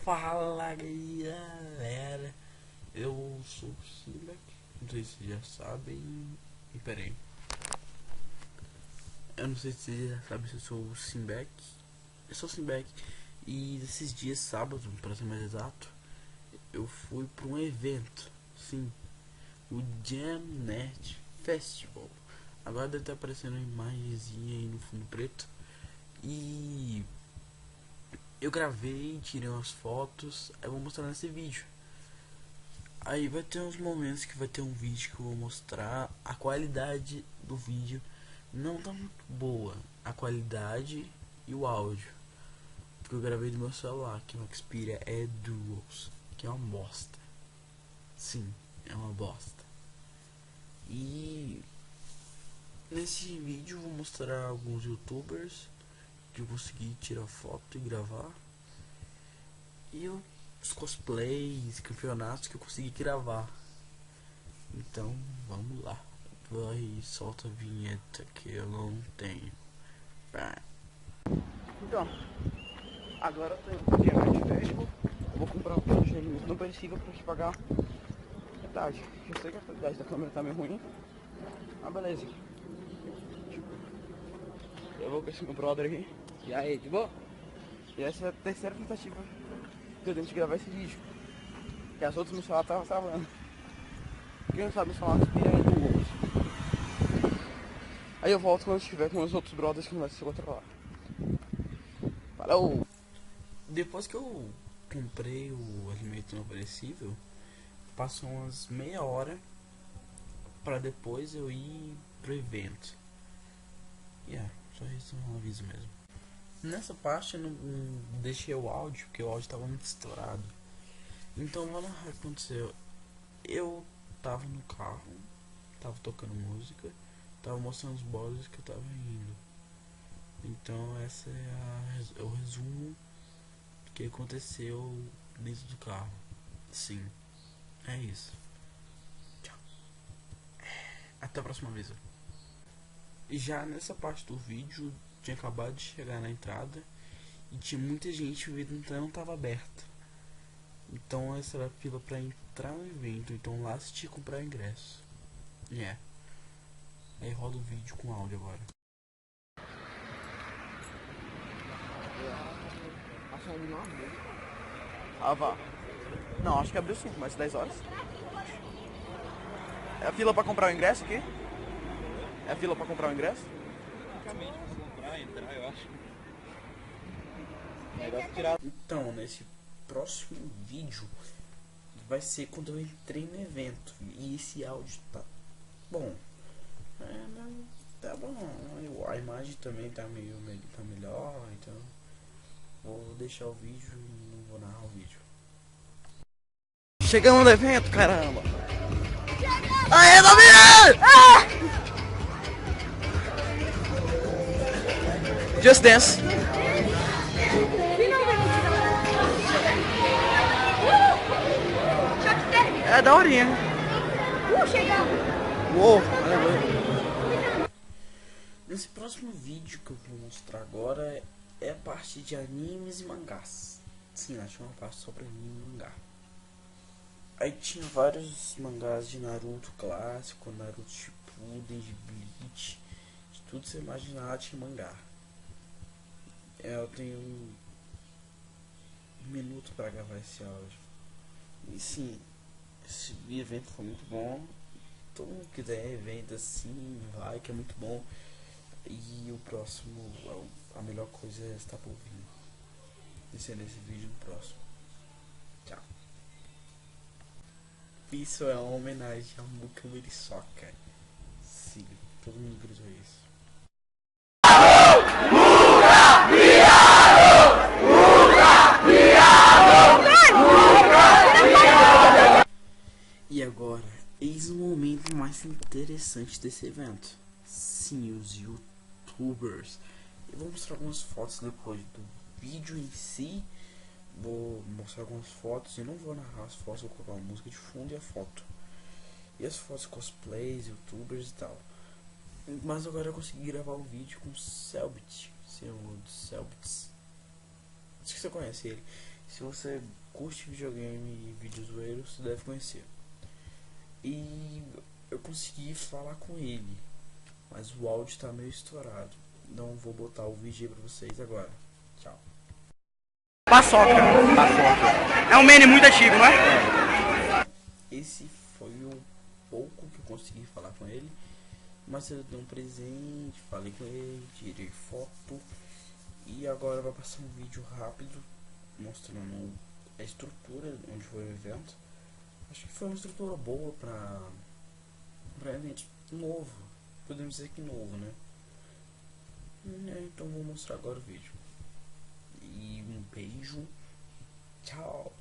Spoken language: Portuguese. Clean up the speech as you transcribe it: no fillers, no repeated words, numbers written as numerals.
Fala galera, eu sou o Simbeck, não sei se vocês já sabem. E peraí, eu não sei se vocês já sabem se eu sou o Simbeck. Eu sou o Simbeck e esses dias, sábado, para ser mais exato, eu fui para um evento, sim, o Jam Nerd Festival. Agora deve estar aparecendo uma imagenzinha aí no fundo preto. E eu gravei, tirei umas fotos, eu vou mostrar nesse vídeo. Aí vai ter uns momentos que vai ter um vídeo que eu vou mostrar. A qualidade do vídeo não tá muito boa, a qualidade e o áudio, porque eu gravei do meu celular, que é um Xperia E-Duos, que é uma bosta. Sim, é uma bosta. E nesse vídeo eu vou mostrar alguns youtubers que eu consegui tirar foto e gravar, e os cosplays, campeonatos que eu consegui gravar. Então vamos lá. Vai, solta a vinheta que eu não tenho. Vai. Então, agora eu tô indo pro Diamante Festival. Eu vou comprar um peixe não perecível pra te pagar metade. Eu sei que a qualidade da câmera tá meio ruim, mas beleza. Eu vou com esse meu brother aqui. E aí, de boa? E essa é a terceira tentativa que eu tenho de gravar esse vídeo, que as outras no celular tava travando. Quem não sabe, no celular Xperia é do Wolves. Aí eu volto quando eu estiver com os outros brothers que não vai se controlar. Falou! Depois que eu comprei o alimento não perecível, passou umas meia hora para depois eu ir pro evento. Só isso é um aviso mesmo. Nessa parte eu não deixei o áudio, porque o áudio tava muito estourado. Então olha o que aconteceu. Eu tava no carro, tava tocando música, tava mostrando os bosses que eu tava indo. Então essa é o resumo do que aconteceu dentro do carro. Sim, é isso. Tchau. Até a próxima vez. E já nessa parte do vídeo, tinha acabado de chegar na entrada e tinha muita gente, o evento não estava aberto. Então essa era a fila para entrar no evento, então lá você tinha que comprar ingresso. Aí roda o vídeo com áudio agora. Ah, vá. Não, acho que abriu sim, mas 10 horas. É a fila pra comprar o ingresso aqui? É a fila pra comprar o ingresso? Basicamente pra comprar, entrar, eu acho. Negócio tirar. Então, nesse próximo vídeo vai ser quando eu entrei no evento. E esse áudio tá bom. Mas tá bom. A imagem também tá tá melhor, então vou deixar o vídeo e não vou narrar o vídeo. Chegamos no evento, caramba! Aê, Davi! Just Dance. É daorinha. Uou, nesse próximo vídeo que eu vou mostrar agora é a parte de animes e mangás. Sim, acho uma parte só pra anime e mangá. Aí tinha vários mangás de Naruto clássico, Naruto Shippuden, de Bleach, de tudo você imaginar tinha mangá. Eu tenho um minuto para gravar esse áudio. E sim, esse evento foi muito bom. Todo mundo que quiser evento assim, vai, que é muito bom. E o próximo, a melhor coisa é estar por vir. Esse é nesse vídeo no próximo. Tchau. Isso é uma homenagem a Muka Muriçoca. Sim, todo mundo gritou isso. E agora, eis o momento mais interessante desse evento. Sim, os youtubers. Eu vou mostrar algumas fotos depois do vídeo em si. Vou mostrar algumas fotos e não vou narrar as fotos, vou colocar uma música de fundo e a foto. E as fotos cosplays, youtubers e tal. Mas agora eu consegui gravar um vídeo com o Selbit. Senhor do Selbit. Acho que você conhece ele. Se você curte videogame e vídeos zoeiros, você deve conhecer. E eu consegui falar com ele, mas o áudio tá meio estourado. Então vou botar o vídeo aí pra vocês agora. Tchau. Paçoca. Paçoca. É um meme muito antigo, não é? Esse foi o pouco que eu consegui falar com ele. Mas eu dei um presente, falei com ele, tirei foto. E agora vai passar um vídeo rápido mostrando a estrutura onde foi o evento. Acho que foi uma estrutura boa pra evento novo. Podemos dizer que novo, né? Então vou mostrar agora o vídeo. E um beijo. Tchau.